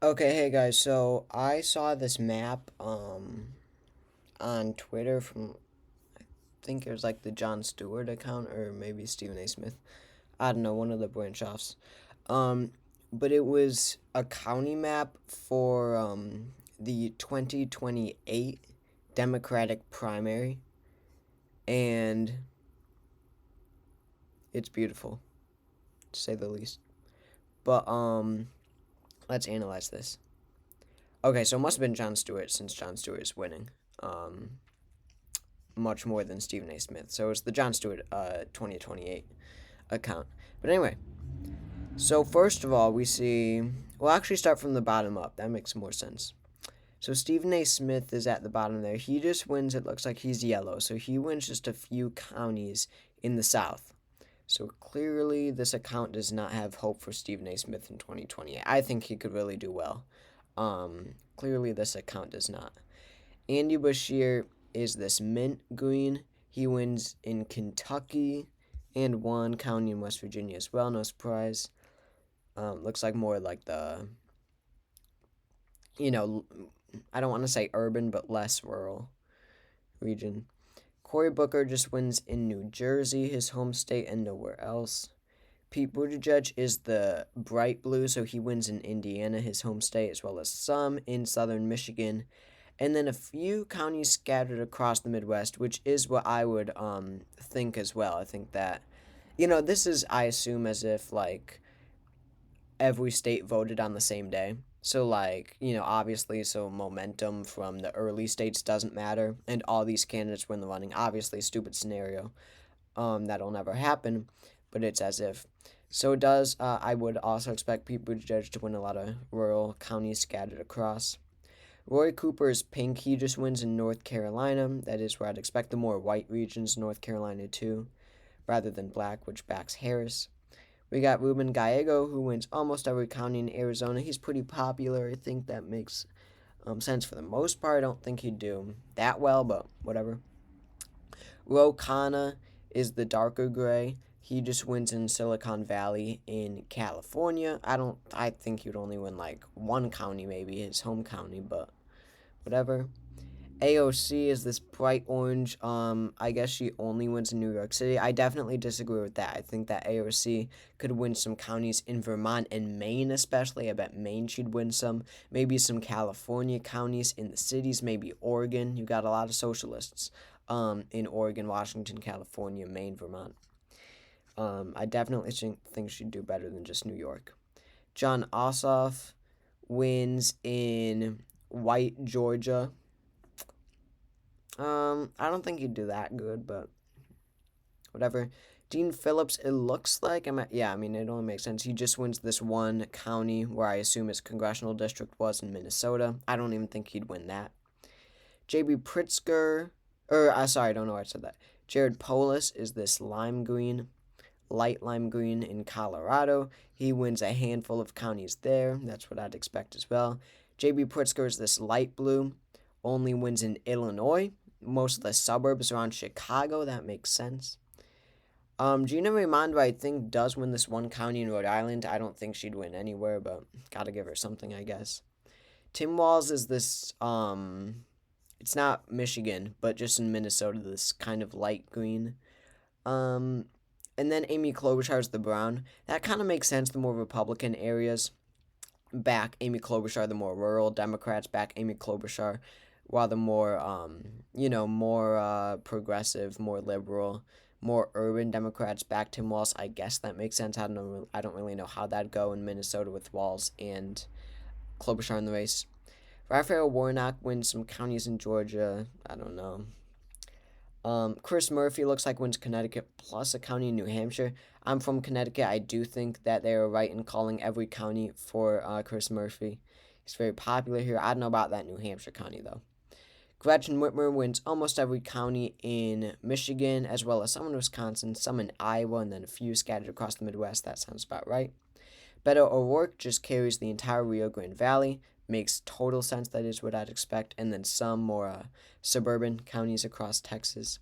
Okay, hey guys, so I saw this map on Twitter from I think it was like the John Stewart account or maybe Stephen A. Smith. I don't know, one of the branch offs. Um but it was a county map for the 2028 Democratic primary, and it's beautiful to say the least. But let's analyze this. Okay, so it must have been John Stewart since John Stewart is winning. Um much more than Stephen A. Smith. So it's the John Stewart 2028 account. But anyway, so first of all, we see. We'll actually start from the bottom up. That makes more sense. So Stephen A. Smith is at the bottom there. He just wins. It looks like he's yellow. So he wins just a few counties in the South. So clearly, this account does not have hope for Stephen A. Smith in 2028. I think he could really do well. Clearly, this account does not. Andy Bashir is this mint green. He wins in Kentucky and one county in West Virginia as well. No surprise. Looks like more like the, you know, I don't want to say urban, but less rural region. Cory Booker just wins in New Jersey, his home state, and nowhere else. Pete Buttigieg is the bright blue, so he wins in Indiana, his home state, as well as some in southern Michigan, and then a few counties scattered across the Midwest, which is what I would think as well. I think that, this is, I assume, as if like every state voted on the same day. So like, obviously, so momentum from the early states doesn't matter, and all these candidates win the running. Obviously, stupid scenario. That'll never happen, but it's as if. So it does. I would also expect Pete Buttigieg to win a lot of rural counties scattered across. Roy Cooper is pink. He just wins in North Carolina. That is where I'd expect the more white regions, North Carolina too, rather than black, which backs Harris. We got Ruben Gallego, who wins almost every county in Arizona. He's pretty popular. I think that makes sense for the most part. I don't think he'd do that well, but whatever. Ro Khanna is the darker gray. He just wins in Silicon Valley in California. I think he'd only win like one county, maybe his home county, but whatever. AOC is this bright orange. I guess she only wins in New York City. I definitely disagree with that. I think that AOC could win some counties in Vermont and Maine, especially. I bet Maine she'd win some. Maybe some California counties in the cities. Maybe Oregon. You got a lot of socialists. In Oregon, Washington, California, Maine, Vermont. I definitely think she'd do better than just New York. Jon Ossoff wins in white Georgia. I don't think he'd do that good, but whatever. Dean Phillips, it looks like, I mean, it only makes sense. He just wins this one county where I assume his congressional district was in Minnesota. I don't even think he'd win that. J.B. Pritzker, sorry, I don't know why I said that. Jared Polis is this light lime green in Colorado. He wins a handful of counties there. That's what I'd expect as well. J.B. Pritzker is this light blue, only wins in Illinois. Most of the suburbs around Chicago. That makes sense. Gina Raimondo, I think, does win this one county in Rhode Island. I don't think she'd win anywhere, but gotta give her something, I guess. Tim Walz is this, it's not Michigan, but just in Minnesota, this kind of light green. Um, and then Amy Klobuchar is the brown. That kind of makes sense. The more Republican areas back Amy Klobuchar, the more rural Democrats back Amy Klobuchar, while the more, more progressive, more liberal, more urban Democrats back Tim Walz. I guess that makes sense. I don't know. I don't really know how that'd go in Minnesota with Walz and Klobuchar in the race. Raphael Warnock wins some counties in Georgia. I don't know. Chris Murphy looks like wins Connecticut plus a county in New Hampshire. I'm from Connecticut. I do think that they are right in calling every county for Chris Murphy. He's very popular here. I don't know about that New Hampshire county, though. Gretchen Whitmer wins almost every county in Michigan, as well as some in Wisconsin, some in Iowa, and then a few scattered across the Midwest. That sounds about right. Beto O'Rourke just carries the entire Rio Grande Valley. Makes total sense. That is what I'd expect. And then some more suburban counties across Texas.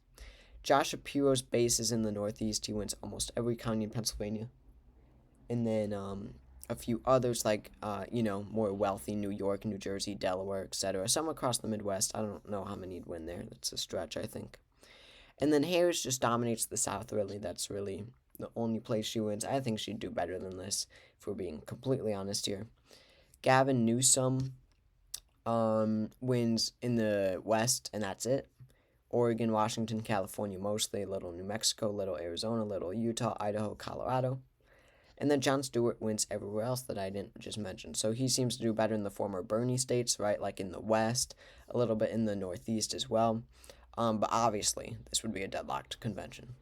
Josh Shapiro's base is in the Northeast. He wins almost every county in Pennsylvania. And then a few others like more wealthy New York, New Jersey, Delaware, etc. Some across the Midwest. I don't know how many he'd win there. That's a stretch, I think. And then Harris just dominates the South. Really, that's really the only place she wins. I think she'd do better than this, if we're being completely honest here. Gavin Newsom wins in the West, and that's it. Oregon, Washington, California mostly, a little New Mexico, little Arizona, little Utah, Idaho, Colorado. And then Jon Stewart wins everywhere else that I didn't just mention. So he seems to do better in the former Bernie states, right? Like in the West, a little bit in the Northeast as well. But obviously, this would be a deadlocked convention.